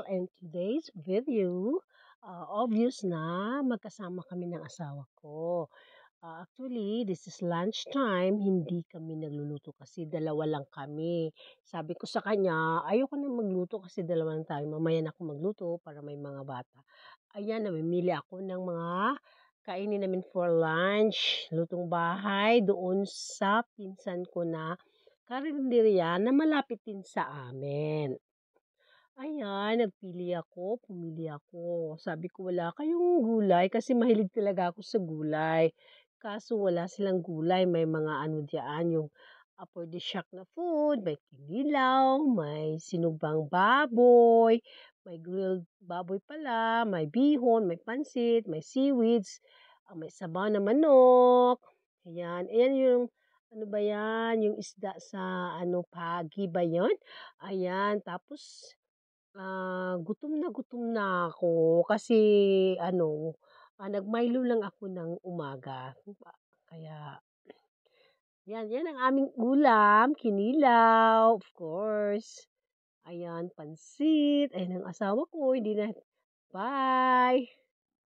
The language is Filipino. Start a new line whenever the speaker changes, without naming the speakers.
and today's video, obvious na magkasama kami ng asawa ko. Actually, this is lunchtime, hindi kami nagluluto kasi dalawa lang kami. Sabi ko sa kanya, ayoko na magluto kasi dalawa lang tayo. Mamaya na ako magluto para may mga bata. Ayan, namimili ako ng mga kainin namin for lunch. Lutong bahay doon sa pinsan ko na karinderya na malapit din sa amin. Ayan, pumili ako. Sabi ko, "Wala kayong gulay?" Kasi mahilig talaga ako sa gulay. Kaso wala silang gulay, may mga ano diyan, yung aphrodisiac na food, may kinilaw, may sinugbang baboy, may grilled baboy pala, may bihon, may pansit, may seaweeds, may sabaw na manok. Ayan, ayan yung ano ba yan, yung isda sa ano, pagi ba yun? Ayan, tapos gutom na ako kasi ano, nag-Milo lang ako ng umaga. Kaya 'yan ang aming ulam, kinilaw, of course. Ayan, pansit, ayan ang asawa ko, hindi na bye.